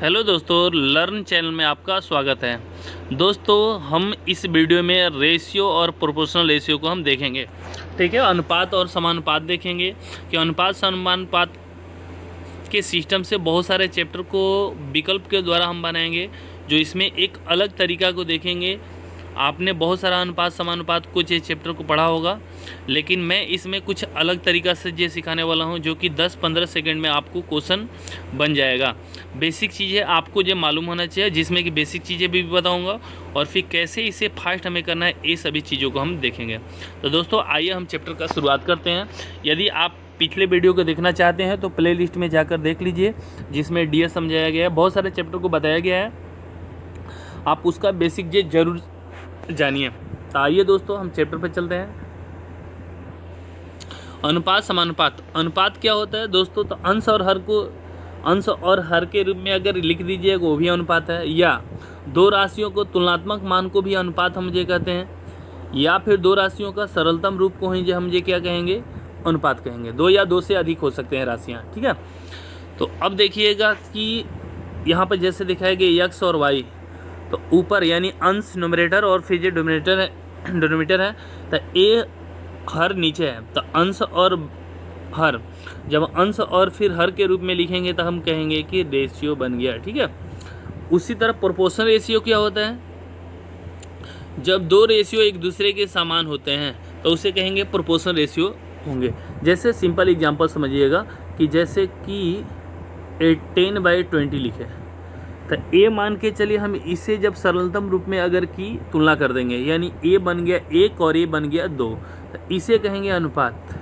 Hello दोस्तों, learn channel में आपका स्वागत है। दोस्तों, हम इस वीडियो में रेशियो और प्रोपोर्शनल रेशियो को हम देखेंगे। ठीक है, अनुपात और समानुपात देखेंगे कि अनुपात समानुपात के सिस्टम से बहुत सारे चैप्टर को विकल्प के द्वारा हम बनाएंगे, जो इसमें एक अलग तरीका को देखेंगे। आपने बहुत सारा अनुपात समानुपात कुछ ये चैप्टर को पढ़ा होगा, लेकिन मैं इसमें कुछ अलग तरीका से ये सिखाने वाला हूँ, जो कि 10-15 सेकंड में आपको क्वेश्चन बन जाएगा। बेसिक चीज़ें आपको ये मालूम होना चाहिए, जिसमें कि बेसिक चीज़ें भी बताऊँगा और फिर कैसे इसे फास्ट हमें करना है, ये सभी चीज़ों को हम देखेंगे। तो दोस्तों, आइए हम चैप्टर का शुरुआत करते हैं। यदि आप पिछले वीडियो को देखना चाहते हैं तो प्ले लिस्ट में जाकर देख लीजिए, जिसमें डीएस समझाया गया है, बहुत सारे चैप्टर को बताया गया है। आप उसका बेसिक ये जरूर जानिए। तो आइए दोस्तों, हम चैप्टर पर चलते हैं। अनुपात समानुपात। अनुपात क्या होता है दोस्तों? तो अंश और हर के रूप में अगर लिख दीजिए वो भी अनुपात है, या दो राशियों को तुलनात्मक मान को भी अनुपात हम ये कहते हैं, या फिर दो राशियों का सरलतम रूप को ही हम ये क्या कहेंगे? अनुपात कहेंगे। दो या दो से अधिक हो सकते हैं राशियाँ। ठीक है, तो अब देखिएगा कि यहाँ पर जैसे दिखाया गया एक्स और वाई, तो ऊपर यानी अंश न्यूमरेटर और फिर ये डिनोमिनेटर है, तो ए हर नीचे है। तो अंश और हर, जब अंश और फिर हर के रूप में लिखेंगे तो हम कहेंगे कि रेशियो बन गया। ठीक है, उसी तरह प्रोपोर्शनल रेशियो क्या होता है? जब दो रेशियो एक दूसरे के समान होते हैं तो उसे कहेंगे प्रोपोर्शनल रेशियो होंगे। जैसे सिंपल एग्जांपल समझिएगा कि जैसे कि 10/20 लिखे, तो ए मान के चलिए हम इसे जब सरलतम रूप में अगर की तुलना कर देंगे, यानी ए बन गया 1 और ए बन गया 2, तो इसे कहेंगे अनुपात।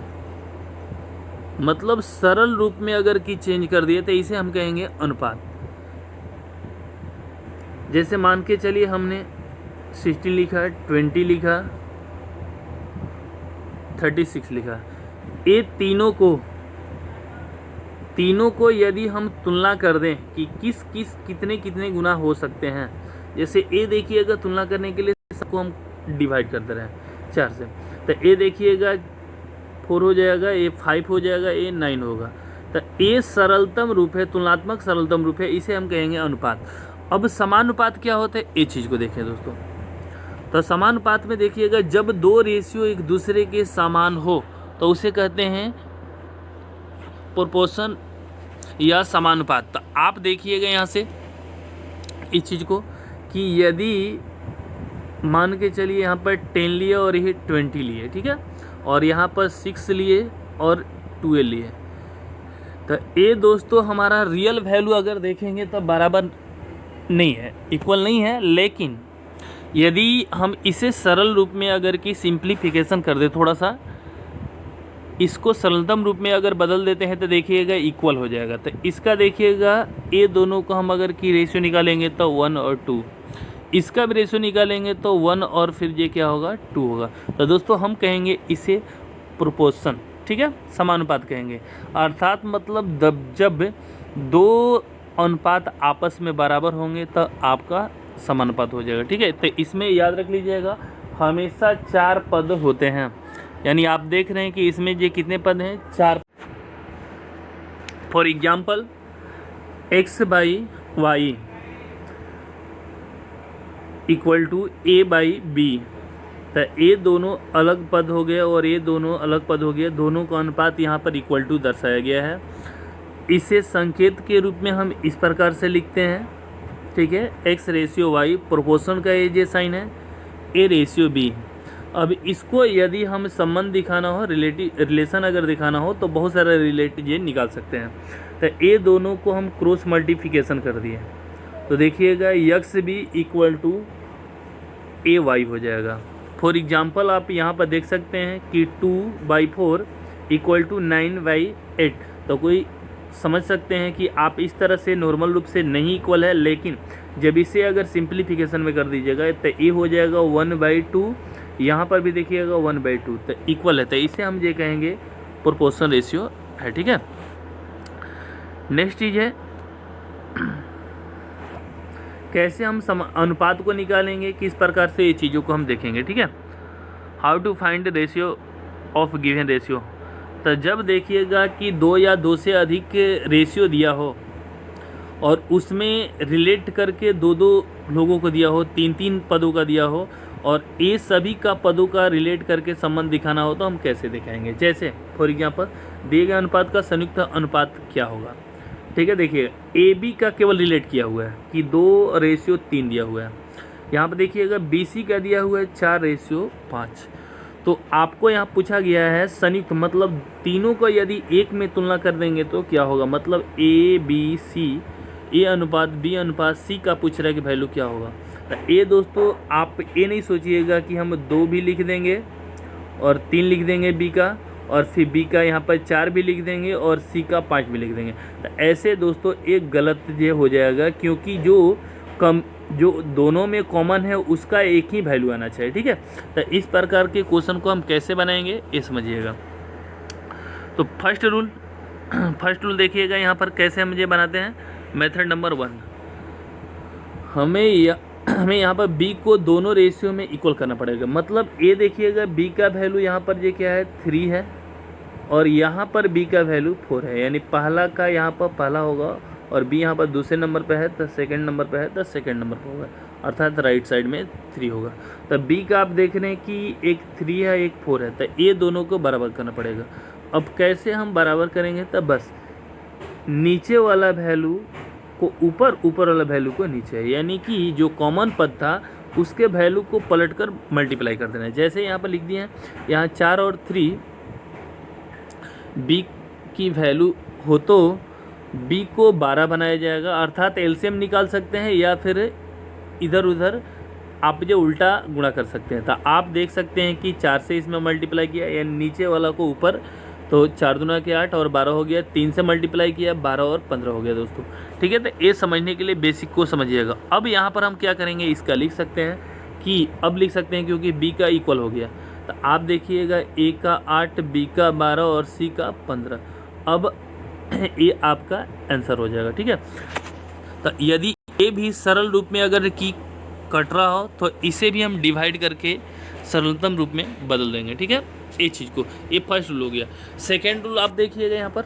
मतलब सरल रूप में अगर की चेंज कर दिए तो इसे हम कहेंगे अनुपात। जैसे मान के चलिए हमने 16 लिखा, 20 लिखा, 36 लिखा, ये तीनों को यदि हम तुलना कर दें कि कितने कितने गुना हो सकते हैं। जैसे ए देखिएगा, तुलना करने के लिए सबको हम डिवाइड करते रहे 4 से, तो ए देखिएगा 4 हो जाएगा, ए 5 हो जाएगा, ए 9 होगा। तो ए सरलतम रूप है, तुलनात्मक सरलतम रूप है, इसे हम कहेंगे अनुपात। अब समानुपात क्या होता है, ये चीज़ को देखें दोस्तों। तो समानुपात में देखिएगा, जब दो रेशियो एक दूसरे के समान हो तो उसे कहते हैं प्रोपोर्शन या समानुपात। तो आप देखिएगा यहाँ से इस चीज़ को कि यदि मान के चलिए यहाँ पर 10 लिए और ये 20 लिए, ठीक है, और यहाँ पर 6 लिए और 12 लिए, तो ये दोस्तों हमारा रियल वैल्यू अगर देखेंगे तो बराबर नहीं है, इक्वल नहीं है। लेकिन यदि हम इसे सरल रूप में अगर की सिंप्लीफिकेशन कर दे, थोड़ा सा इसको सरलतम रूप में अगर बदल देते हैं तो देखिएगा इक्वल हो जाएगा। तो इसका देखिएगा, ये दोनों को हम अगर की रेशियो निकालेंगे तो 1 और 2, इसका भी रेशियो निकालेंगे तो 1 और फिर ये क्या होगा? 2 होगा। तो दोस्तों हम कहेंगे इसे प्रोपोर्शन, ठीक है, समानुपात कहेंगे। अर्थात मतलब जब दो अनुपात आपस में बराबर होंगे तो आपका समानुपात हो जाएगा। ठीक है, तो इसमें याद रख लीजिएगा हमेशा 4 पद होते हैं, यानी आप देख रहे हैं कि इसमें ये कितने पद हैं? 4। For example x/y equal to a/b, तो ये दोनों अलग पद हो गए और ये दोनों अलग पद हो गए, दोनों का अनुपात यहाँ पर इक्वल टू दर्शाया गया है। इसे संकेत के रूप में हम इस प्रकार से लिखते हैं, ठीक है, x/y, प्रोपोर्शन का ये साइन है, a/b। अब इसको यदि हम संबंध दिखाना हो, रिलेशन अगर दिखाना हो, तो बहुत सारे रिलेटिव ये निकाल सकते हैं। तो ये दोनों को हम क्रॉस मल्टीप्लिकेशन कर दिए, तो देखिएगा x भी इक्वल टू ay हो जाएगा। फॉर एग्जांपल आप यहाँ पर देख सकते हैं कि 2/4 इक्वल टू 9/8, तो कोई समझ सकते हैं कि आप इस तरह से नॉर्मल रूप से नहीं इक्वल है, लेकिन जब इसे अगर सिंप्लीफिकेशन में कर दीजिएगा तो ये हो जाएगा 1/2, यहाँ पर भी देखिएगा 1/2, तो इक्वल है। तो इसे हम ये कहेंगे प्रोपोर्शनल रेशियो है। ठीक है, नेक्स्ट चीज़ है कैसे हम अनुपात को निकालेंगे, किस प्रकार से ये चीज़ों को हम देखेंगे। ठीक है, how to find ratio of given ratio. तो जब देखिएगा कि 2 या 2 से अधिक रेशियो दिया हो और उसमें रिलेट करके दो दो लोगों को दिया हो, तीन तीन पदों का दिया हो, और ये सभी का पदों का रिलेट करके संबंध दिखाना हो तो हम कैसे दिखाएंगे। जैसे फॉर एग्जांपल दिए गए अनुपात का संयुक्त अनुपात क्या होगा। ठीक है, देखिए ए बी का केवल रिलेट किया हुआ है कि 2:3 दिया हुआ है। यहाँ पर देखिएगा बी सी का दिया हुआ है 4:5। तो आपको यहाँ पूछा गया है संयुक्त, मतलब तीनों को यदि एक में तुलना कर देंगे तो क्या होगा, मतलब ए बी सी, ए अनुपात बी अनुपात सी का पूछ रहा है कि वैल्यू क्या होगा। तो ए दोस्तों आप ये नहीं सोचिएगा कि हम 2 भी लिख देंगे और 3 लिख देंगे बी का, और फिर बी का यहाँ पर 4 भी लिख देंगे और सी का 5 भी लिख देंगे। तो ऐसे दोस्तों एक गलत ये हो जाएगा, क्योंकि जो दोनों में कॉमन है उसका एक ही वैल्यू आना चाहिए। ठीक है, तो इस प्रकार के क्वेश्चन को हम कैसे बनाएंगे ये समझिएगा। तो फर्स्ट रूल देखिएगा यहाँ पर कैसे हम ये बनाते हैं। मेथड नंबर 1, हमें यहाँ पर b को दोनों रेशियो में इक्वल करना पड़ेगा। मतलब ये देखिएगा b का वैल्यू यहाँ पर ये क्या है 3 है, और यहाँ पर b का वैल्यू 4 है, यानी पहला का यहाँ पर पहला होगा और b यहाँ पर दूसरे नंबर पे है तो सेकंड नंबर पे है तो सेकंड नंबर पे होगा, अर्थात राइट साइड में 3 होगा। तो b का आप देख रहे हैं कि एक 3 है एक 4 है, तो ये दोनों को बराबर करना पड़ेगा। अब कैसे हम बराबर करेंगे, तब बस नीचे वाला वैल्यू को ऊपर, ऊपर वाला वैल्यू को नीचे, यानी कि जो कॉमन पद था उसके वैल्यू को पलट कर मल्टीप्लाई कर देना है। जैसे यहाँ पर लिख दिए हैं, यहाँ 4 और 3 b की वैल्यू हो तो b को 12 बनाया जाएगा, अर्थात एलसीएम निकाल सकते हैं या फिर इधर उधर आप जो उल्टा गुणा कर सकते हैं। तो आप देख सकते हैं कि 4 से इसमें मल्टीप्लाई किया, यानी नीचे वाला को ऊपर, तो 4 दूना के 8 और 12 हो गया, 3 से मल्टीप्लाई किया 12 और 15 हो गया दोस्तों। ठीक है, तो ये समझने के लिए बेसिक को समझिएगा। अब यहाँ पर हम क्या करेंगे, इसका लिख सकते हैं कि अब लिख सकते हैं क्योंकि b का इक्वल हो गया। तो आप देखिएगा a का 8, b का 12 और c का 15। अब ये आपका आंसर हो जाएगा। ठीक है, तो यदि a भी सरल रूप में अगर की कट रहा हो तो इसे भी हम डिवाइड करके सरलतम रूप में बदल देंगे। ठीक है, ये चीज़ को, ये फर्स्ट रूल हो गया। सेकेंड रूल आप देखिएगा यहाँ पर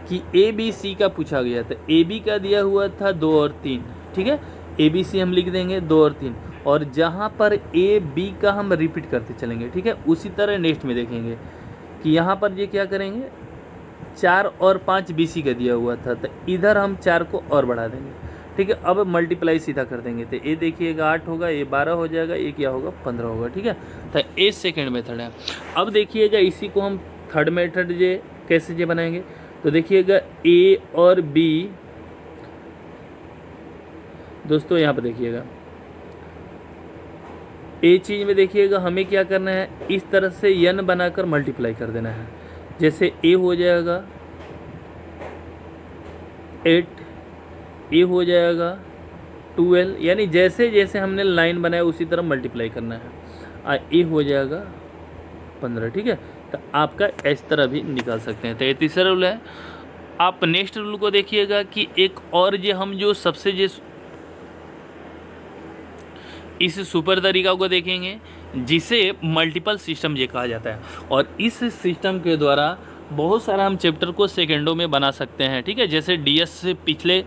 कि ए बी सी का पूछा गया था। ए बी का दिया हुआ था 2 और 3। ठीक है, ए बी सी हम लिख देंगे 2 और 3, और जहाँ पर ए बी का हम रिपीट करते चलेंगे। ठीक है, उसी तरह नेक्स्ट में देखेंगे कि यहाँ पर ये क्या करेंगे, 4 और 5 बी सी का दिया हुआ था, तो इधर हम 4 को और बढ़ा देंगे। ठीक है, अब मल्टीप्लाई सीधा कर देंगे, तो ये देखिएगा 8 होगा, ये 12 हो जाएगा, ये क्या होगा 15 होगा। ठीक है, तो ये सेकंड मेथड है। अब देखिएगा इसी को हम थर्ड मेथड ये कैसे ये बनाएंगे। तो देखिएगा ए और बी, दोस्तों यहाँ पर देखिएगा ए चीज़ में देखिएगा हमें क्या करना है, इस तरह से n बनाकर मल्टीप्लाई कर देना है। जैसे ए हो जाएगा 8, ए हो जाएगा 12, यानी जैसे जैसे हमने लाइन बनाया उसी तरह मल्टीप्लाई करना है। ए हो जाएगा 15। ठीक है, तो आपका इस तरह भी निकाल सकते हैं। तो ये तीसरा रूल है। आप नेक्स्ट रूल को देखिएगा कि एक और ये हम जो सबसे जो इस सुपर तरीका को देखेंगे जिसे मल्टीपल सिस्टम ये कहा जाता है, और इस सिस्टम के द्वारा बहुत सारा हम चैप्टर को सेकेंडों में बना सकते हैं। ठीक है, जैसे डीएस से पिछले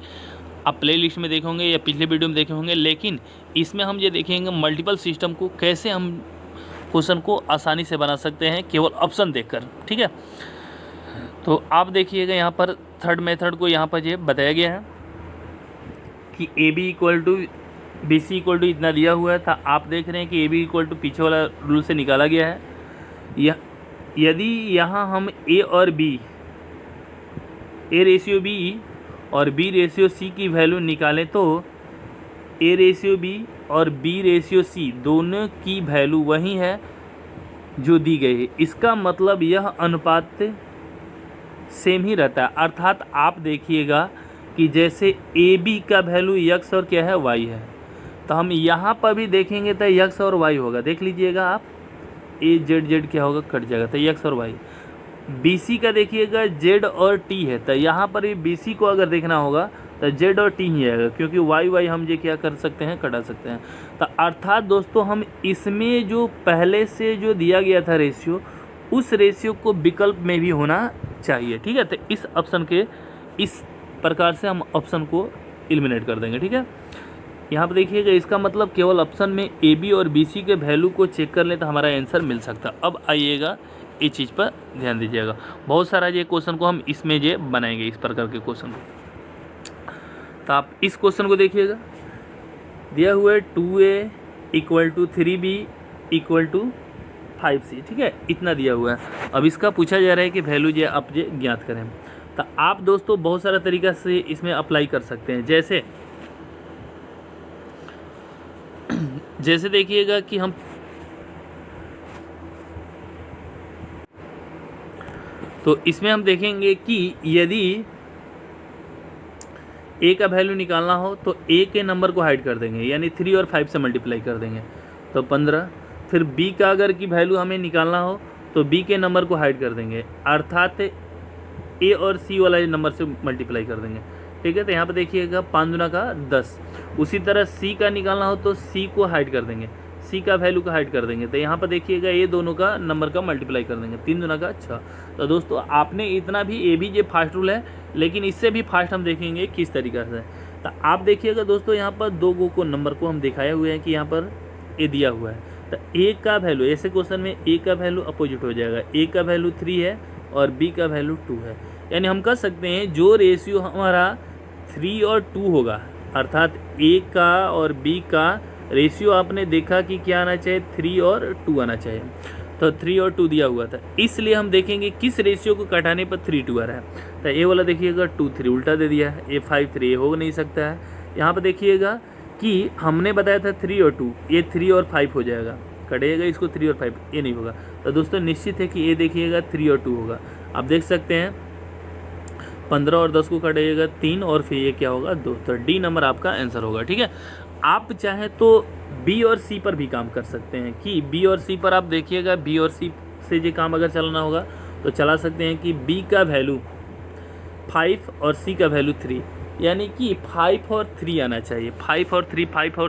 आप प्ले लिस्ट में देखे होंगे या पिछले वीडियो में देखे होंगे, लेकिन इसमें हम ये देखेंगे मल्टीपल सिस्टम को कैसे हम क्वेश्चन को आसानी से बना सकते हैं केवल ऑप्शन देखकर। ठीक है, तो आप देखिएगा यहाँ पर थर्ड मेथड को यहाँ पर ये बताया गया है कि A B equal to B C equal to इतना दिया हुआ था। आप देख रहे हैं कि ए बी इक्वल टू पीछे वाला रूल से निकाला गया है। यदि यहाँ हम ए और बी, ए रेशियो बी और बी रेशियो सी की वैल्यू निकालें तो ए रेशियो बी और बी रेशियो सी दोनों की वैल्यू वही है जो दी गई है। इसका मतलब यह अनुपात सेम ही रहता है, अर्थात आप देखिएगा कि जैसे ए बी का वैल्यू यक्स और क्या है वाई है, तो हम यहाँ पर भी देखेंगे तो यक्स और वाई होगा। देख लीजिएगा आप, ए जेड जेड क्या होगा कट जाएगा, तो यक्स और वाई। बी सी का देखिएगा जेड और टी है, तो यहाँ पर भी बी सी को अगर देखना होगा तो जेड और टी ही आएगा, क्योंकि वाई वाई हम ये क्या कर सकते हैं कटा सकते हैं। तो अर्थात दोस्तों हम इसमें जो पहले से जो दिया गया था रेशियो, उस रेशियो को विकल्प में भी होना चाहिए। ठीक है, तो इस ऑप्शन के इस प्रकार से हम ऑप्शन को एलिमिनेट कर देंगे। ठीक है, यहाँ पर देखिएगा इसका मतलब केवल ऑप्शन में ए बी और बी सी के वैल्यू को चेक कर ले तो हमारा आंसर मिल सकता। अब आइएगा इस चीज़ पर ध्यान दीजिएगा, बहुत सारा ये क्वेश्चन को हम इसमें ये बनाएंगे इस प्रकार के क्वेश्चन को। तो आप इस क्वेश्चन को देखिएगा, दिया हुआ है 2a = 3b = 5c। ठीक है, इतना दिया हुआ है। अब इसका पूछा जा रहा है कि वैल्यू जो आप ये ज्ञात करें। तो आप दोस्तों बहुत सारा तरीका से इसमें अप्लाई कर सकते हैं। जैसे देखिएगा कि हम तो इसमें हम देखेंगे कि यदि ए का वैल्यू निकालना हो तो ए के नंबर को हाइड कर देंगे, यानी 3 और 5 से मल्टीप्लाई कर देंगे तो 15। फिर बी का अगर की वैल्यू हमें निकालना हो तो बी के नंबर को हाइड कर देंगे, अर्थात ए और सी वाला नंबर से मल्टीप्लाई कर देंगे। ठीक है, तो यहाँ पे देखिएगा 5 दूना का 10। उसी तरह सी का निकालना हो तो सी को हाइड कर देंगे, सी का वैल्यू को हाइड कर देंगे। तो यहाँ पर देखिएगा ये दोनों का नंबर का मल्टीप्लाई कर देंगे, 3 दूना का 6। तो दोस्तों आपने इतना भी ए भी ये फास्ट रूल है, लेकिन इससे भी फास्ट हम देखेंगे किस तरीक़ा से। तो आप देखिएगा दोस्तों यहाँ पर 2 को नंबर को हम दिखाए हुए हैं कि यहाँ पर ए दिया हुआ है। तो ए का वैल्यू, ऐसे क्वेश्चन में ए का वैल्यू अपोजिट हो जाएगा। ए का वैल्यू 3 है और बी का वैल्यू 2 है, यानी हम कह सकते हैं जो रेशियो हमारा 3 और 2 होगा, अर्थात ए का और बी का रेशियो आपने देखा कि क्या आना चाहिए, 3 और 2 आना चाहिए। तो 3 और 2 दिया हुआ था, इसलिए हम देखेंगे किस रेशियो को घटाने पर 3 2 आ रहा है। तो ए वाला देखिएगा 2 3 उल्टा दे दिया है, ए 5 3 हो नहीं सकता है। यहाँ पर देखिएगा कि हमने बताया था 3 और 2, ये 3 और 5 हो जाएगा, कटेगा इसको 3 और 5, ये नहीं होगा। तो दोस्तों निश्चित है कि ये देखिएगा 3 और 2 होगा। आप देख सकते हैं 15 और 10 को कटेगा 3 और फिर ये क्या होगा 2। तो डी नंबर आपका आंसर होगा। ठीक है, आप चाहे तो बी और सी पर भी काम कर सकते हैं कि बी और सी पर आप देखिएगा, बी और सी से ये काम अगर चलाना होगा तो चला सकते हैं कि बी का वैल्यू 5 और सी का वैल्यू 3, यानी कि 5 और 3 आना चाहिए। 5 और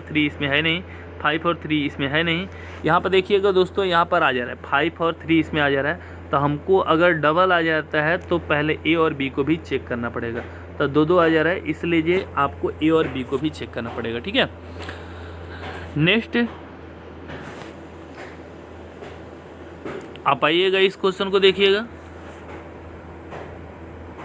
3 इसमें है नहीं, 5 और 3 इसमें है नहीं। यहाँ पर देखिएगा दोस्तों, यहाँ पर आ जा रहा है 5 और 3 इसमें आ जा रहा है। तो हमको अगर डबल आ जाता है तो पहले ए और बी को भी चेक करना पड़ेगा। तो 2 आ जा रहा है, इसलिए ये आपको ए और बी को भी चेक करना पड़ेगा। ठीक है, नेक्स्ट आप आइएगा इस क्वेश्चन को देखिएगा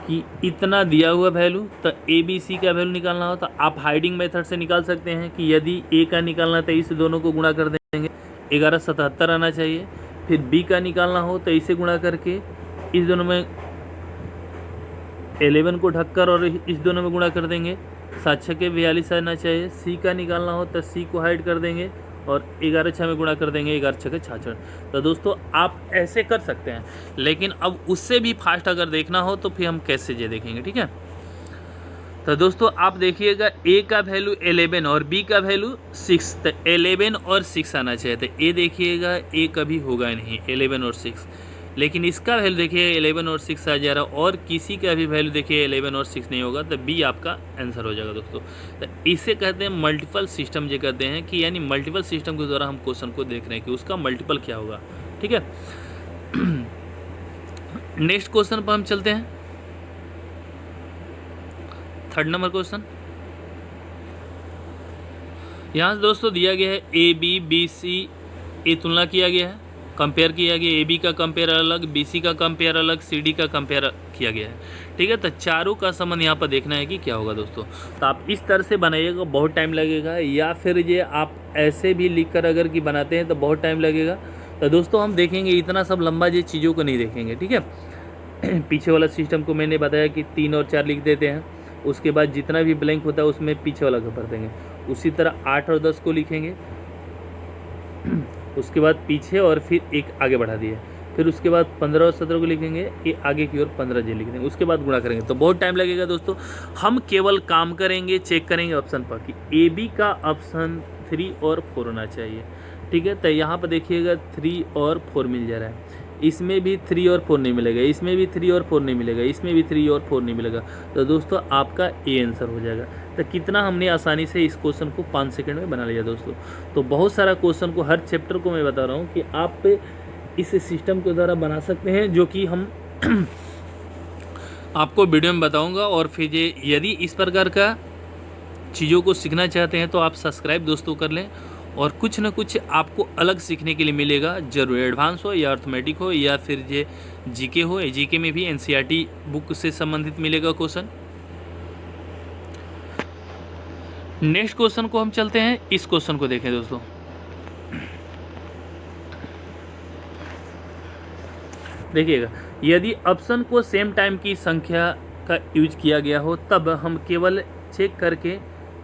कि इतना दिया हुआ वैल्यू, तो ए बी सी का वैल्यू निकालना हो तो आप हाइडिंग मेथड से निकाल सकते हैं कि यदि ए का निकालना तो इस दोनों को गुणा कर देंगे, 1177 आना चाहिए। फिर बी का निकालना हो तो इसे गुणा करके इस दोनों में 11 को ढककर और इस दोनों में गुणा कर देंगे, 7 6 के 42 आना चाहिए। सी का निकालना हो तो सी को हाइड कर देंगे और 11 6 में गुणा कर देंगे, 11 6 के 66। तो दोस्तों आप ऐसे कर सकते हैं, लेकिन अब उससे भी फास्ट अगर देखना हो तो फिर हम कैसे ये देखेंगे। ठीक है, तो दोस्तों आप देखिएगा ए का वैल्यू 11 और बी का वैल्यू 6, तो 11 और 6 आना चाहिए। तो ए देखिएगा ए कभी होगा नहीं 11 और 6, लेकिन इसका वैल्यू देखिए 11 और 6 आ जा रहा, और किसी का भी वैल्यू देखिए 11 और 6 नहीं होगा, तो बी आपका आंसर हो जाएगा दोस्तों। तो इसे कहते हैं मल्टीपल सिस्टम, ये कहते हैं कि यानी मल्टीपल सिस्टम के द्वारा हम क्वेश्चन को देख रहे हैं कि उसका मल्टीपल क्या होगा। ठीक है, नेक्स्ट क्वेश्चन पर हम चलते हैं। 3rd नंबर क्वेश्चन यहाँ से दोस्तों दिया गया है ए बी बी सी, ए तुलना किया गया है, कंपेयर किया गया, ए बी का कंपेयर अलग, बी सी का कंपेयर अलग, सी डी का कंपेयर किया गया है। ठीक है, तो चारों का संबंध यहाँ पर देखना है कि क्या होगा दोस्तों। तो आप इस तरह से बनाइएगा, बहुत टाइम लगेगा, या फिर ये आप ऐसे भी लिख कर अगर कि बनाते हैं तो बहुत टाइम लगेगा। तो दोस्तों हम देखेंगे इतना सब लंबा ये चीज़ों को नहीं देखेंगे। ठीक है, पीछे वाला सिस्टम को मैंने बताया कि 3 और 4 लिख देते हैं, उसके बाद जितना भी ब्लैंक होता है उसमें पीछे वाला को भर देंगे। उसी तरह 8 और 10 को लिखेंगे, उसके बाद पीछे और फिर एक आगे बढ़ा दिए, फिर उसके बाद 15 और 17 को लिखेंगे, ये आगे की ओर 15 जे लिख देंगे, उसके बाद गुणा करेंगे। तो बहुत टाइम लगेगा दोस्तों। हम केवल काम करेंगे, चेक करेंगे ऑप्शन पर कि ए बी का ऑप्शन 3 और 4 होना चाहिए। ठीक है, तो यहाँ पर देखिएगा 3 और 4 मिल जा रहा है, इसमें भी 3 और 4 नहीं मिलेगा, इसमें भी 3 और 4 नहीं मिलेगा, इसमें भी 3 और 4 नहीं मिलेगा। तो दोस्तों आपका ए आंसर हो जाएगा। तो कितना हमने आसानी से इस क्वेश्चन को 5 सेकंड में बना लिया दोस्तों। तो बहुत सारा क्वेश्चन को, हर चैप्टर को मैं बता रहा हूँ कि आप इस सिस्टम के द्वारा बना सकते हैं, जो कि हम आपको वीडियो में बताऊंगा। और फिर ये यदि इस प्रकार का चीज़ों को सीखना चाहते हैं तो आप सब्सक्राइब दोस्तों कर लें, और कुछ ना कुछ आपको अलग सीखने के लिए मिलेगा ज़रूर। एडवांस हो या अर्थमेटिक हो या फिर ये जीके हो, जीके में भी एनसीईआरटी बुक से संबंधित मिलेगा क्वेश्चन। नेक्स्ट क्वेश्चन को हम चलते हैं, इस क्वेश्चन को देखें दोस्तों। देखिएगा, यदि ऑप्शन को सेम टाइम की संख्या का यूज किया गया हो तब हम केवल चेक करके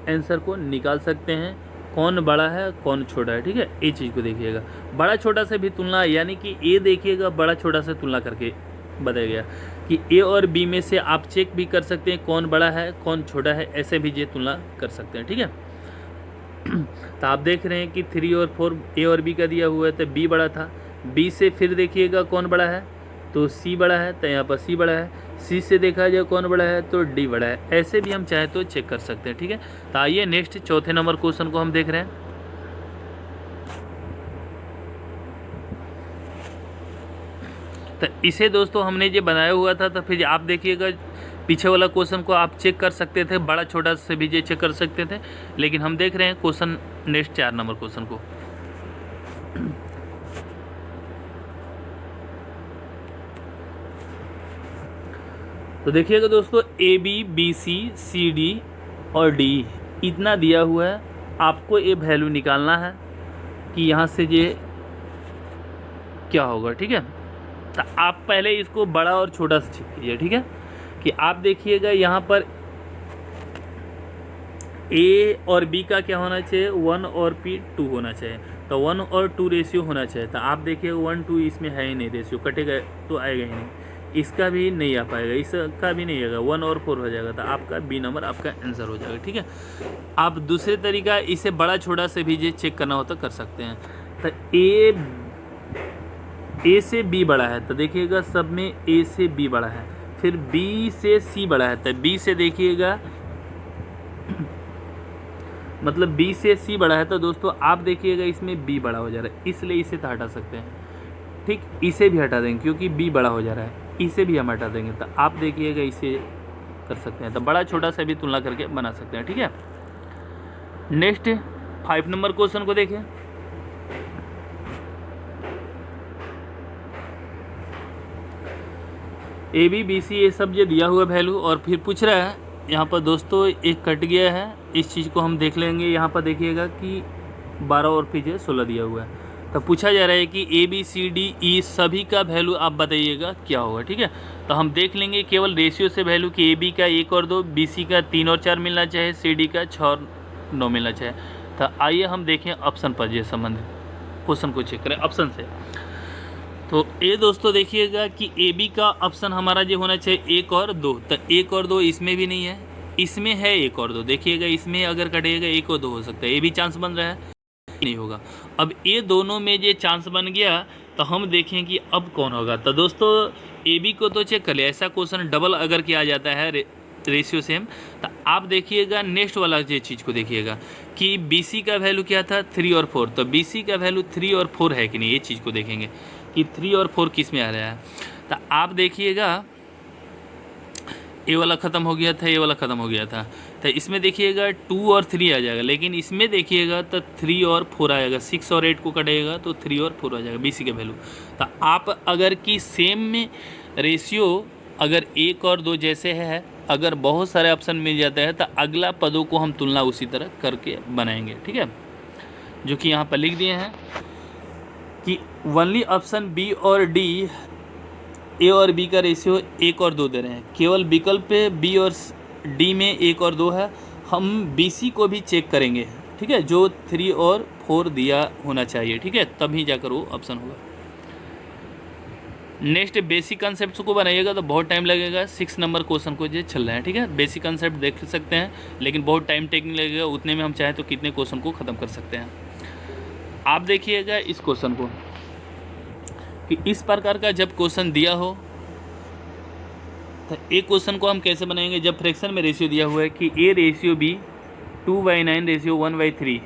आंसर को निकाल सकते हैं कौन बड़ा है कौन छोटा है। ठीक है, ये चीज़ को देखिएगा, बड़ा छोटा से भी तुलना, यानी कि ए देखिएगा बड़ा छोटा से तुलना करके बताया गया कि ए और बी में से आप चेक भी कर सकते हैं कौन बड़ा है कौन छोटा है, ऐसे भी ये तुलना कर सकते हैं। ठीक है, तो आप देख रहे हैं कि 3 और 4 ए और बी का दिया हुआ है, तो बी बड़ा था। बी से फिर देखिएगा कौन बड़ा है, तो सी बड़ा है, तो यहाँ पर सी बड़ा है। सी से देखा जाए कौन बड़ा है, तो डी बड़ा है। ऐसे भी हम चाहे तो चेक कर सकते हैं। ठीक है, तो आइए नेक्स्ट चौथे नंबर क्वेश्चन को हम देख रहे हैं। तो इसे दोस्तों हमने ये बनाया हुआ था, तो फिर आप देखिएगा पीछे वाला क्वेश्चन को आप चेक कर सकते थे, बड़ा छोटा से भी ये चेक कर सकते थे, लेकिन हम देख रहे हैं क्वेश्चन नेक्स्ट 4 नंबर क्वेश्चन को। तो देखिएगा दोस्तों, A B B C C D और डी इतना दिया हुआ है, आपको ये वैल्यू निकालना है कि यहाँ से ये क्या होगा। ठीक है, तो आप पहले इसको बड़ा और छोटा से चेक कीजिए। ठीक है, कि आप देखिएगा यहाँ पर ए और बी का क्या होना चाहिए, 1 और पी 2 होना चाहिए, तो 1 और 2 रेशियो होना चाहिए। तो आप देखिएगा 1 2 इसमें है ही नहीं, रेशियो कटेगा तो आएगा ही नहीं, इसका भी नहीं आ पाएगा, इसका भी नहीं आएगा, 1 और 4 हो जाएगा, तो आपका बी नंबर आपका आंसर हो जाएगा। ठीक है, आप दूसरे तरीका इसे बड़ा छोटा से भी ये चेक करना हो तो कर सकते हैं। तो ए से बी बड़ा है, तो देखिएगा सब में ए से बी बड़ा है, फिर बी से सी बड़ा है, तो बी से देखिएगा मतलब बी से सी बड़ा है, तो दोस्तों आप देखिएगा इसमें बी बड़ा हो जा रहा है, इसलिए इसे तो हटा सकते हैं। ठीक, इसे भी हटा देंगे क्योंकि बी बड़ा हो जा रहा है, इसे भी हम हटा देंगे, तो आप देखिएगा इसे कर सकते हैं, तो बड़ा छोटा से भी तुलना करके बना सकते हैं। ठीक है, नेक्स्ट 5 नंबर क्वेश्चन को देखिए। ए बी बी सी ये सब ये दिया हुआ वैल्यू, और फिर पूछ रहा है यहाँ पर दोस्तों एक कट गया है, इस चीज़ को हम देख लेंगे। यहाँ पर देखिएगा कि 12 और फिर 16 दिया हुआ है, तो पूछा जा रहा है कि A B C D E सभी का वैल्यू आप बताइएगा क्या होगा। ठीक है, तो हम देख लेंगे केवल रेशियो से वैल्यू कि ए बी का 1 और 2, बी सी का 3 और 4 मिलना चाहिए, सी डी का 6 और 9 मिलना चाहिए। तो आइए हम देखें ऑप्शन पर ये संबंधित क्वेश्चन को चेक करें ऑप्शन से। तो ये दोस्तों देखिएगा कि ए बी का ऑप्शन हमारा जो होना चाहिए 1 और 2, तो 1 और 2 इसमें भी नहीं है, इसमें है 1 और 2। देखिएगा इसमें अगर कटेगा 1 और 2 हो सकता है, ये भी चांस बन रहा है, नहीं होगा। अब ये दोनों में ये चांस बन गया, तो हम देखें कि अब कौन होगा। तो दोस्तों ए बी को तो चेक कर लिया, ऐसा क्वेश्चन डबल अगर किया जाता है रेशियो सेम, तो आप देखिएगा नेक्स्ट वाला ये चीज़ को देखिएगा कि बी सी का वैल्यू क्या था 3 और 4, तो बी सी का वैल्यू 3 और 4 है कि नहीं, ये चीज़ को देखेंगे कि 3 और 4 किस में आ रहा है। तो आप देखिएगा ए वाला ख़त्म हो गया था, ये वाला ख़त्म हो गया था, तो इसमें देखिएगा 2 और 3 आ जाएगा, लेकिन इसमें देखिएगा तो 3 और 4 आएगा, 6 और 8 को कटेगा तो 3 और 4 आ जाएगा बी सी का वैल्यू। तो आप अगर कि सेम में रेशियो अगर 1 और 2 जैसे है, अगर बहुत सारे ऑप्शन मिल जाता है, तो अगला पदों को हम तुलना उसी तरह करके बनाएंगे। ठीक है, जो कि यहाँ पर लिख दिए हैं कि ओनली ऑप्शन बी और डी ए और बी का रेशियो 1 और 2 दे रहे हैं, केवल विकल्प पे बी और डी में 1 और 2 है, हम बी सी को भी चेक करेंगे। ठीक है, जो 3 और 4 दिया होना चाहिए। ठीक है, तभी जाकर वो ऑप्शन होगा। नेक्स्ट बेसिक कॉन्सेप्ट को बनाइएगा तो बहुत टाइम लगेगा, 6 नंबर क्वेश्चन को जो चल रहा है। ठीक है, बेसिक कॉन्सेप्ट देख सकते हैं, लेकिन बहुत टाइम टेकिंग लगेगा, उतने में हम चाहें तो कितने क्वेश्चन को ख़त्म कर सकते हैं। आप देखिएगा इस क्वेश्चन को कि इस प्रकार का जब क्वेश्चन दिया हो तो एक क्वेश्चन को हम कैसे बनाएंगे, जब फ्रैक्शन में रेशियो दिया हुआ है कि ए रेशियो बी 2/9 रेशियो 1/3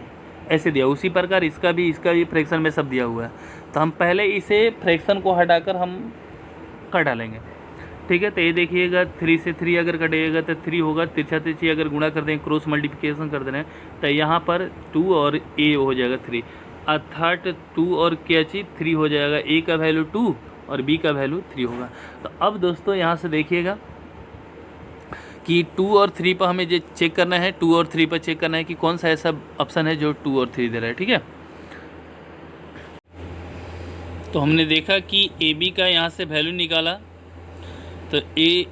ऐसे दिया, उसी प्रकार इसका भी फ्रैक्शन में सब दिया हुआ है। तो हम पहले इसे फ्रैक्शन को हटाकर हम कर डालेंगे। ठीक है। तो ये देखिएगा 3 से 3 अगर कटेगा तो 3 होगा, तिरछा तिरछी अगर गुणा कर दें, क्रॉस मल्टीप्लिकेशन कर दें तो यहाँ पर 2 और ए हो जाएगा 3, अर्थात 2 और क्या चीज़ 3 हो जाएगा। ए का वैल्यू 2 और बी का वैल्यू 3 होगा। तो अब दोस्तों यहाँ से देखिएगा कि 2 और 3 पर हमें जो चेक करना है, 2 और 3 पर चेक करना है कि कौन सा ऐसा ऑप्शन है जो 2 और 3 दे रहा है। ठीक है, तो हमने देखा कि ए बी का यहाँ से वैल्यू निकाला, तो ए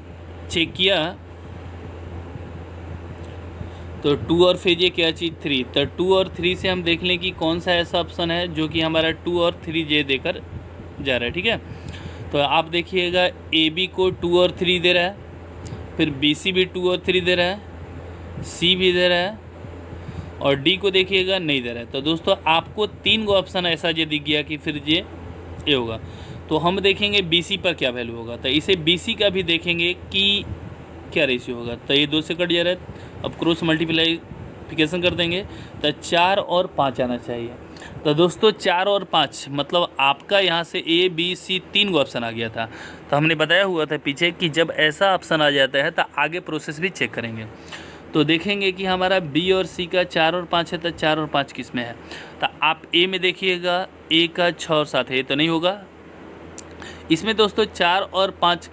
चेक किया तो 2 और फिर ये क्या चीज़ 3, तो 2 और 3 से हम देख लें कि कौन सा ऐसा ऑप्शन है जो कि हमारा 2 और 3 जे देकर जा रहा है। ठीक है, तो आप देखिएगा ए बी को 2 और 3 दे रहा है, फिर बी सी भी 2 और 3 दे रहा है, सी भी दे रहा है और डी को देखिएगा नहीं दे रहा है। तो दोस्तों आपको 3 गो ऑप्शन ऐसा ये दिख गया कि फिर ये ए होगा। तो हम देखेंगे बी सी पर क्या वैल्यू होगा, तो इसे बी सी का भी देखेंगे कि क्या रेशियो होगा। तो ये 2 से कट जा रहा है, अब क्रॉस मल्टीप्लिकेशन कर देंगे तो 4 और 5 आना चाहिए। तो दोस्तों 4 और 5 मतलब आपका यहाँ से A B C 3 go option आ गया था। तो हमने बताया हुआ था पीछे कि जब ऐसा ऑप्शन आ जाता है तो आगे प्रोसेस भी चेक करेंगे। तो देखेंगे कि हमारा बी और सी का 4 और 5 है, तो 4 और 5 किस में है। तो आप ए में देखिएगा, ए का 6 और 7 है, तो नहीं होगा। इसमें दोस्तों 4 और 5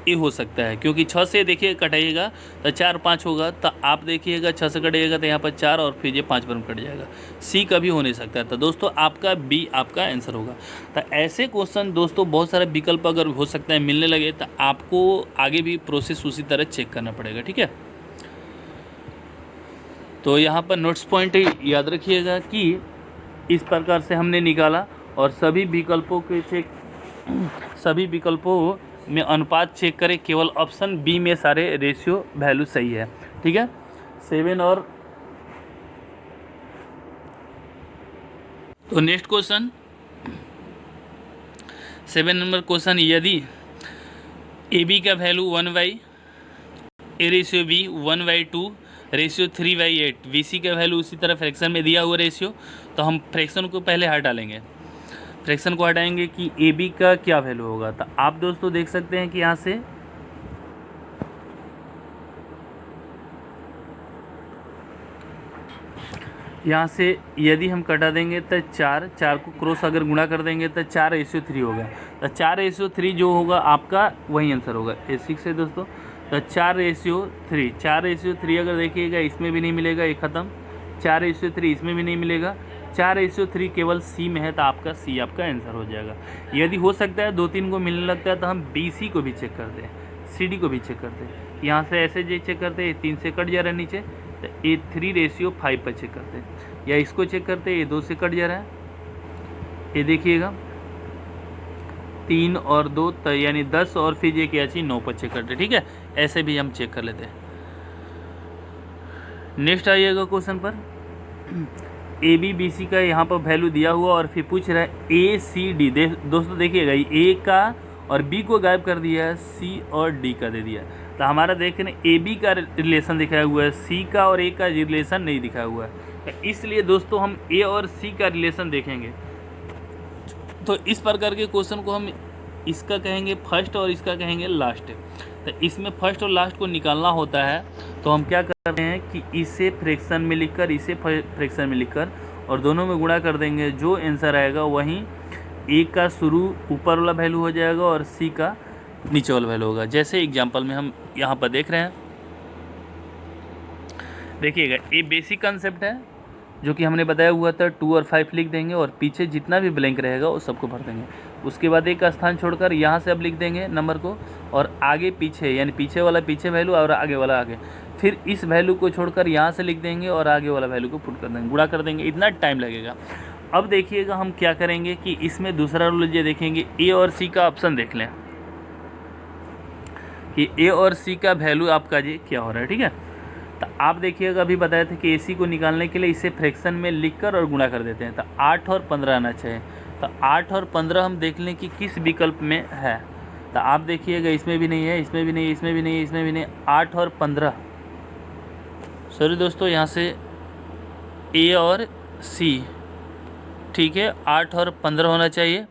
ए हो सकता है, क्योंकि 6 से देखिए कटाइएगा तो 4 5 होगा। तो आप देखिएगा 6 से कटिएगा तो यहाँ पर 4 और फिर ये 5 पर कट जाएगा। सी कभी हो नहीं सकता। तो दोस्तों आपका बी आपका आंसर होगा। तो ऐसे क्वेश्चन दोस्तों बहुत सारे विकल्प अगर हो सकता है मिलने लगे तो आपको आगे भी प्रोसेस उसी तरह चेक करना पड़ेगा। ठीक है, तो यहाँ पर नोट्स पॉइंट याद रखिएगा कि इस प्रकार से हमने निकाला और सभी विकल्पों में अनुपात चेक करें, केवल ऑप्शन बी में सारे रेशियो वैल्यू सही है। ठीक है, 7 और तो नेक्स्ट क्वेश्चन 7 नंबर क्वेश्चन, यदि ए बी का value 1/, A ratio B 1/2, ratio 3/8, B C का वैल्यू उसी तरह फ्रैक्शन में दिया हुआ रेशियो। तो हम फ्रैक्शन को पहले हटा लेंगे, फ्रैक्शन को हटाएंगे कि ए बी का क्या वैल्यू होगा। तो आप दोस्तों देख सकते हैं कि यहाँ से यदि हम कटा देंगे तो 4 को क्रॉस अगर गुणा कर देंगे तो 4/3 होगा। तो 4/3 जो होगा आपका वही आंसर होगा। A6 है दोस्तों, तो 4/3 अगर देखिएगा इसमें भी नहीं मिलेगा, एक ख़त्म। 4/3 इसमें भी नहीं मिलेगा, 4/3 केवल सी में है, तो आपका सी आपका आंसर हो जाएगा। यदि हो सकता है 2-3 को मिलने लगता है तो हम बी सी को भी चेक करते हैं, सी डी को भी चेक करते हैं। यहाँ से ऐसे जो चेक करते हैं 3 से कट जा रहा है नीचे, तो A3/5 पर चेक करते हैं, या इसको चेक करते हैं, ये 2 से कट जा रहा है, ये देखिएगा 3 और 2 तो यानी 10 और फिर ये क्या चीज़ 9 पर चेक करते हैं। ठीक है, ऐसे भी हम चेक कर लेते हैं। नेक्स्ट आइएगा क्वेश्चन पर, ए बी बी सी का यहाँ पर वैल्यू दिया हुआ और फिर पूछ रहा है ए सी डी। दोस्तों देखिएगा ए का और बी को गायब कर दिया है, सी और डी का दे दिया। तो हमारा देख रहे हैं ए बी का रिलेशन दिखाया हुआ है, सी का और ए का रिलेशन नहीं दिखाया हुआ है। तो इसलिए दोस्तों हम ए और सी का रिलेशन देखेंगे। तो इस प्रकार के क्वेश्चन को हम इसका कहेंगे फर्स्ट और इसका कहेंगे लास्ट। तो इसमें फर्स्ट और लास्ट को निकालना होता है, तो हम क्या कर रहे हैं कि इसे फ्रैक्शन में लिखकर, इसे फ्रैक्शन में लिखकर और दोनों में गुणा कर देंगे। जो आंसर आएगा वहीं ए का शुरू ऊपर वाला वैल्यू हो जाएगा और सी का नीचे वाला वैल्यू होगा। जैसे एग्जांपल में हम यहाँ पर देख रहे हैं, देखिएगा ये बेसिक कंसेप्ट है जो कि हमने बताया हुआ था। 2 और 5 लिख देंगे और पीछे जितना भी ब्लैंक रहेगा वो सबको भर देंगे। उसके बाद एक का स्थान छोड़कर यहाँ से अब लिख देंगे नंबर को, और आगे पीछे यानी पीछे वाला पीछे वैल्यू और आगे वाला आगे। फिर इस वैल्यू को छोड़कर यहाँ से लिख देंगे और आगे वाला वैल्यू को पुट कर देंगे, गुणा कर देंगे। इतना टाइम लगेगा। अब देखिएगा हम क्या करेंगे कि इसमें दूसरा रूल ये देखेंगे, ए और सी का ऑप्शन देख लें कि ए और सी का वैल्यू आपका जी क्या हो रहा है। ठीक है, तो आप देखिएगा अभी बताए थे कि AC को निकालने के लिए इसे फ्रैक्शन में लिखकर और गुणा कर देते हैं। तो 8 और 15 आना चाहिए। तो 8 और 15 हम देख लें कि किस विकल्प में है। तो आप देखिएगा इसमें भी नहीं है, इसमें भी नहीं, इसमें भी नहीं, इसमें भी नहीं। 8 और 15, सॉरी दोस्तों, यहाँ से A और C, ठीक है, 8 और 15 होना चाहिए।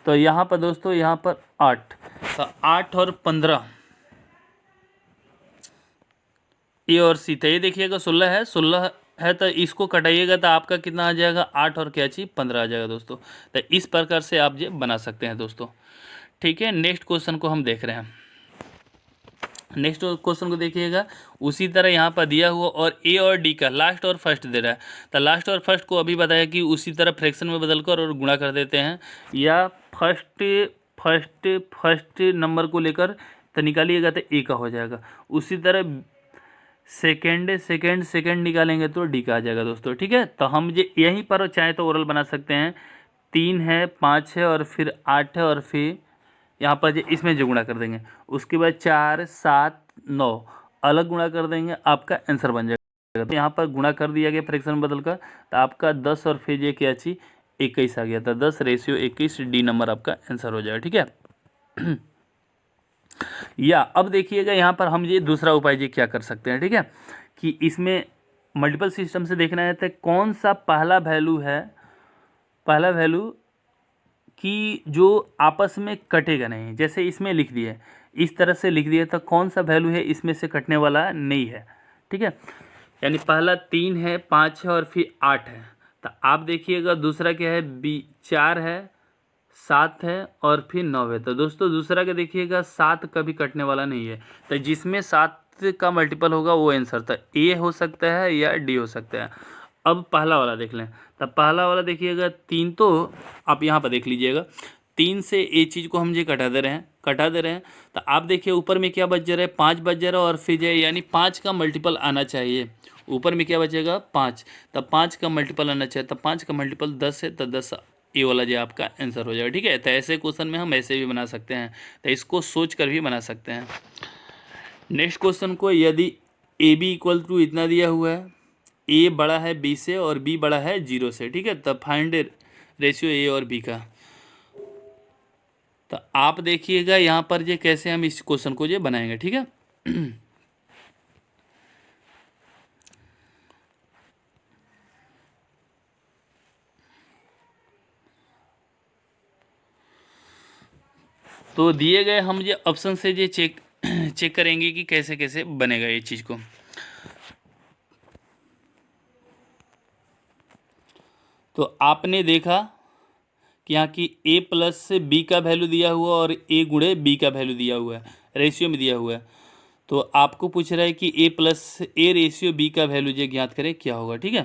तो यहाँ पर दोस्तों, यहाँ पर 8, तो 8 और 15 ए और सी, तो ये देखिएगा 16 है, 16 है तो इसको कटाइएगा तो आपका कितना आ जाएगा, 8 और क्या चीज 15 आ जाएगा दोस्तों। तो इस प्रकार से आप ये बना सकते हैं दोस्तों। ठीक है, नेक्स्ट क्वेश्चन को हम देख रहे हैं। नेक्स्ट क्वेश्चन को देखिएगा, उसी तरह यहाँ पर दिया हुआ और ए और डी का लास्ट और फर्स्ट दे रहा है। तो लास्ट और फर्स्ट को अभी बताया कि उसी तरह फ्रैक्शन में बदलकर और गुणा कर देते हैं, या फर्स्ट फर्स्ट फर्स्ट नंबर को लेकर तो निकालिएगा तो ए का हो जाएगा। उसी तरह सेकेंड सेकेंड सेकेंड निकालेंगे तो डी का आ जाएगा दोस्तों। ठीक है, तो हम ये यहीं पर चाहे तो ओरल बना सकते हैं। 3 है, 5 है और फिर 8 है और फिर यहाँ पर इसमें जो गुणा कर देंगे, उसके बाद 4 7 9 अलग गुणा कर देंगे, आपका आंसर बन जाएगा। तो यहाँ पर गुणा कर दिया गया फ्रैक्शन में बदल कर, तो आपका 10 और फिर ये क्या चीज 21 आ गया था। 10:21 डी नंबर आपका आंसर हो जाएगा। ठीक है या अब देखिएगा यहाँ पर हम ये दूसरा उपाय ये क्या कर सकते हैं। ठीक है, कि इसमें मल्टीपल सिस्टम से देखना है तो कौन सा पहला वैल्यू है, पहला वैल्यू कि जो आपस में कटेगा नहीं। जैसे इसमें लिख दिए, इस तरह से लिख दिए तो कौन सा वैल्यू है इसमें से कटने वाला नहीं है। ठीक है, यानी पहला 3 है, 5 है और फिर 8 है। तो आप देखिएगा दूसरा क्या है, 4 है, 7 है और फिर 9 है। तो दोस्तों दूसरा का देखिएगा 7 कभी कटने वाला नहीं है। तो जिसमें 7 का मल्टीपल होगा वो आंसर था, ए हो सकता है या डी हो सकता है। अब पहला वाला देख लें, तब पहला वाला देखिएगा 3, तो आप यहाँ पर देख लीजिएगा 3 से ए चीज़ को हम ये कटा दे रहे हैं। तो आप देखिए ऊपर में क्या बच जा रहा है, 5 बच जा रहा है और फिर जो यानी 5 का मल्टीपल आना चाहिए। ऊपर में क्या बचेगा 5, तब 5 का मल्टीपल आना चाहिए, तब 5 का मल्टीपल 10 है, तो 10 ए वाला जो आपका आंसर हो जाएगा। ठीक है, तो ऐसे क्वेश्चन में हम ऐसे भी बना सकते हैं, तो इसको सोच कर भी बना सकते हैं। नेक्स्ट क्वेश्चन को, यदि ए बी इक्वल टू इतना दिया हुआ है, ए बड़ा है बी से और बी बड़ा है 0 से। ठीक है, तब फाइंड रेशियो ए और बी का। तो आप देखिएगा यहाँ पर ये कैसे हम इस क्वेश्चन को ये बनाएंगे। ठीक है तो दिए गए हम ये ऑप्शन से ये चेक करेंगे कि कैसे कैसे बनेगा ये चीज़ को। तो आपने देखा कि यहाँ की ए प्लस बी का वैल्यू दिया हुआ और ए गुणे बी का वैल्यू दिया हुआ है, रेशियो में दिया हुआ है। तो आपको पूछ रहा है कि ए प्लस ए रेशियो बी का वैल्यू जो ज्ञात करें क्या होगा। ठीक है,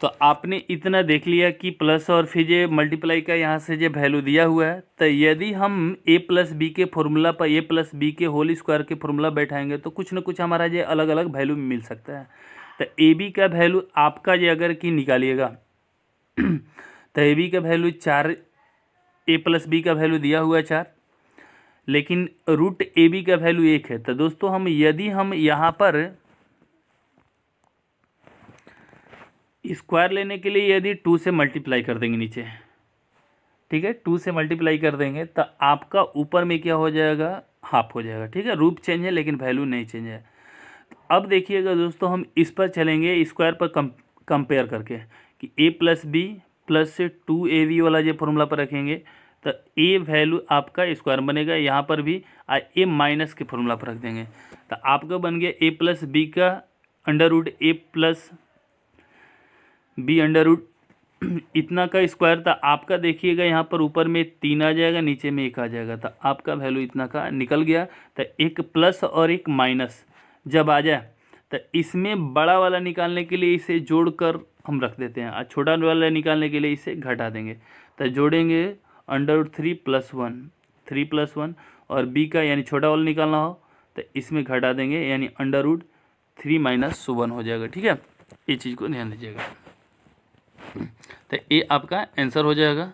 तो आपने इतना देख लिया कि प्लस और फिर ये मल्टीप्लाई का यहाँ से जो वैल्यू दिया हुआ है, तो यदि हम ए प्लस बी के फॉर्मूला पर ए प्लस बी के होल स्क्वायर के फॉर्मूला बैठाएंगे तो कुछ ना कुछ हमारा ये अलग अलग वैल्यू मिल सकता है। तो ए बी का वैल्यू आपका ये अगर कि निकालिएगा तो ए बी का वैल्यू 4, ए प्लस बी का वैल्यू दिया हुआ है 4, लेकिन रूट ए बी का वैल्यू 1 है। तो दोस्तों हम यदि हम यहाँ पर स्क्वायर लेने के लिए यदि 2 से मल्टीप्लाई कर देंगे नीचे, ठीक है 2 से मल्टीप्लाई कर देंगे तो आपका ऊपर में क्या हो जाएगा, हाफ हो जाएगा। ठीक है, रूप चेंज है लेकिन वैल्यू नहीं चेंज है। अब देखिएगा दोस्तों हम इस पर चलेंगे स्क्वायर पर कंपेयर करके कि ए प्लस बी प्लस 2ab वाला जो फॉर्मूला पर रखेंगे तो ए वैल्यू आपका स्क्वायर बनेगा, यहाँ पर भी ए माइनस के फॉर्मूला पर रख देंगे तो आपका बन गया ए प्लस बी का under root A plus B under root इतना का स्क्वायर था। आपका देखिएगा यहाँ पर ऊपर में 3 आ जाएगा, नीचे में 1 आ जाएगा, तो आपका वैल्यू इतना का निकल गया। तो एक प्लस और एक माइनस जब आ जाए तो इसमें बड़ा वाला निकालने के लिए इसे जोड़कर हम रख देते हैं और छोटा वाला निकालने के लिए इसे घटा देंगे। तो जोड़ेंगे अंडर रूट 3+1 और बी का यानी छोटा वाला निकालना हो तो इसमें घटा देंगे यानी अंडर रूट 3 - 1 हो जाएगा। ठीक है, ये चीज़ को ध्यान दीजिएगा। तो ये आपका आंसर हो जाएगा।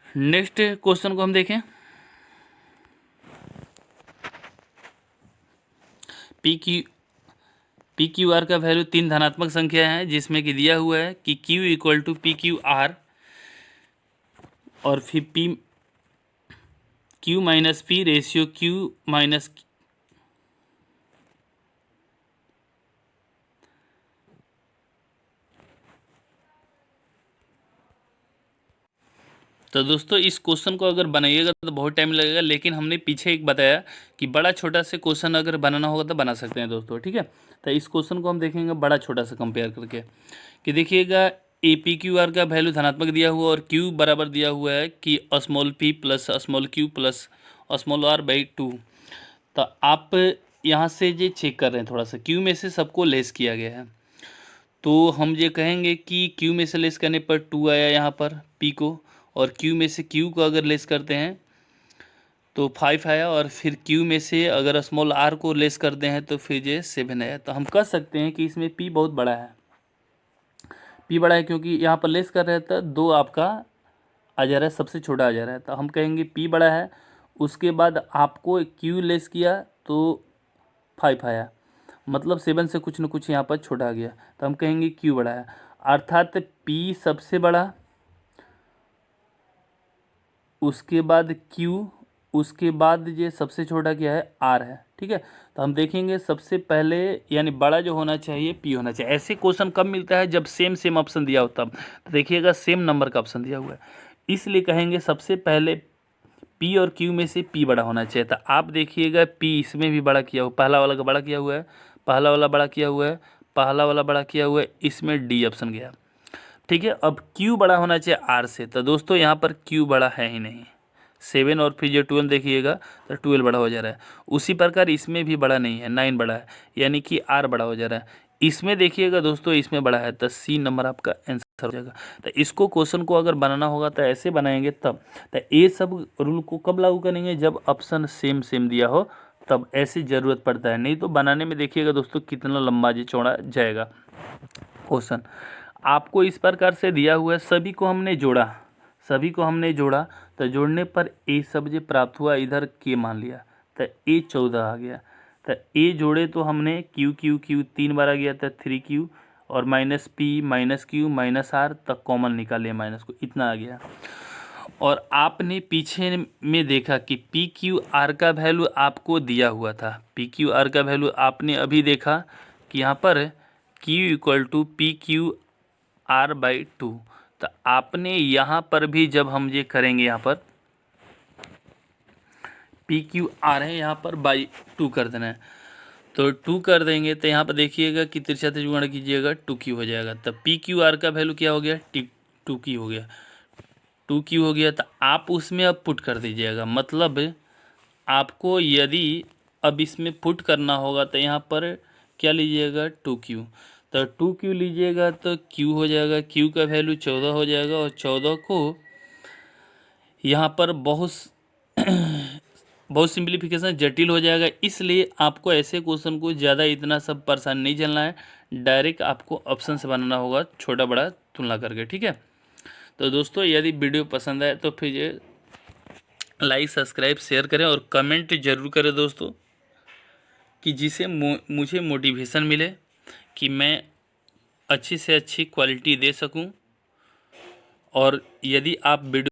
नेक्स्ट क्वेश्चन को हम देखें, पी क्यू आर का वैल्यू 3 धनात्मक संख्या है जिसमें कि दिया हुआ है कि Q equal to P Q R और फिर Q minus P ratio Q minus तो दोस्तों इस क्वेश्चन को अगर बनाइएगा तो बहुत टाइम लगेगा, लेकिन हमने पीछे एक बताया कि बड़ा छोटा से क्वेश्चन अगर बनाना होगा तो बना सकते हैं दोस्तों, ठीक है। तो इस क्वेश्चन को हम देखेंगे बड़ा छोटा सा कंपेयर करके, कि देखिएगा ए पी क्यू आर का वैल्यू धनात्मक दिया हुआ और क्यू बराबर दिया हुआ है कि small P plus small Q plus small R by 2। तो आप यहाँ से ये चेक कर रहे हैं थोड़ा सा, क्यू में से सबको लेस किया गया है, तो हम ये कहेंगे कि क्यू में से लेस करने पर 2 आया यहाँ पर पी को, और क्यू में से क्यू को अगर लेस करते हैं तो 5 आया, और फिर क्यू में से अगर स्मॉल आर को लेस करते हैं तो फिर ये 7 आया। तो हम कह सकते हैं कि इसमें पी बहुत बड़ा है, पी बड़ा है क्योंकि यहाँ पर लेस कर रहे थे 2 आपका आ जा रहा है, सबसे छोटा आ जा रहा है, तो हम कहेंगे पी बड़ा है। उसके बाद आपको क्यू लेस किया तो 5 आया, मतलब 7 से कुछ न कुछ यहाँ पर छोटा आ गया, तो हम कहेंगे क्यू बड़ा है, अर्थात पी सबसे बड़ा, उसके बाद क्यू, उसके बाद ये सबसे छोटा क्या है आर है, ठीक है। तो हम देखेंगे सबसे पहले यानी बड़ा जो होना चाहिए पी होना चाहिए। ऐसे क्वेश्चन कब मिलता है जब सेम सेम ऑप्शन दिया हो तब, तो देखिएगा सेम नंबर का ऑप्शन दिया हुआ है, इसलिए कहेंगे सबसे पहले पी और क्यू में से पी बड़ा होना चाहिए। तो आप देखिएगा पी इसमें भी बड़ा किया हुआ, पहला वाला का बड़ा किया हुआ है, पहला वाला बड़ा किया हुआ है, पहला वाला बड़ा किया हुआ है, इसमें डी ऑप्शन गया, ठीक है। अब क्यू बड़ा होना चाहिए आर से, तो दोस्तों यहाँ पर क्यू बड़ा है ही नहीं, 7 और फिर जो 12 देखिएगा तो 12 बड़ा हो जा रहा है। उसी प्रकार इसमें भी बड़ा नहीं है, 9 बड़ा है, यानी कि आर बड़ा हो जा रहा है। इसमें देखिएगा दोस्तों इसमें बड़ा है, तो सी नंबर आपका आंसर हो जाएगा। तो इसको क्वेश्चन को अगर बनाना होगा तो ऐसे बनाएंगे तब, तो ये सब रूल को कब लागू करेंगे जब ऑप्शन सेम सेम दिया हो, तब ऐसी ज़रूरत पड़ता है, नहीं तो बनाने में देखिएगा दोस्तों कितना लंबा जी चौड़ा जाएगा क्वेश्चन। आपको इस प्रकार से दिया हुआ है, सभी को हमने जोड़ा, सभी को हमने जोड़ा, तो जोड़ने पर ए सब जो प्राप्त हुआ इधर के मान लिया, तो ए 14 आ गया। तो ए जोड़े तो हमने क्यू क्यू क्यू 3 बार आ गया था 3Q, और minus P minus Q minus R तक कॉमन निकाले माइनस को, इतना आ गया। और आपने पीछे में देखा कि पी क्यू आर का वैल्यू आपको दिया हुआ था, पी क्यू आर का वैल्यू आपने अभी देखा कि यहाँ पर Q equal to P Q R by 2। तो आपने यहाँ पर भी जब हम ये करेंगे, यहाँ पर पी क्यू आर है, यहाँ पर बाई 2 कर देना है, तो 2 कर देंगे तो यहाँ पर देखिएगा कि तिरछा से गुणा कीजिएगा 2Q हो जाएगा। तब पी क्यू आर का वैल्यू क्या हो गया 2Q हो गया, 2Q हो गया। तो आप उसमें अब पुट कर दीजिएगा, मतलब आपको यदि अब इसमें पुट करना होगा तो यहाँ पर क्या लीजिएगा 2Q, तो 2Q लीजिएगा तो Q हो जाएगा, Q का वैल्यू 14 हो जाएगा, और 14 को यहाँ पर बहुत सिंप्लीफिकेशन जटिल हो जाएगा, इसलिए आपको ऐसे क्वेश्चन को ज़्यादा इतना सब परेशान नहीं झेलना है, डायरेक्ट आपको ऑप्शन से बनाना होगा छोटा बड़ा तुलना करके, ठीक है। तो दोस्तों यदि वीडियो पसंद आए तो फिर लाइक सब्सक्राइब शेयर करें और कमेंट ज़रूर करें दोस्तों, कि जिससे मुझे मोटिवेशन मिले कि मैं अच्छी से अच्छी क्वालिटी दे सकूं। और यदि आप वीडियो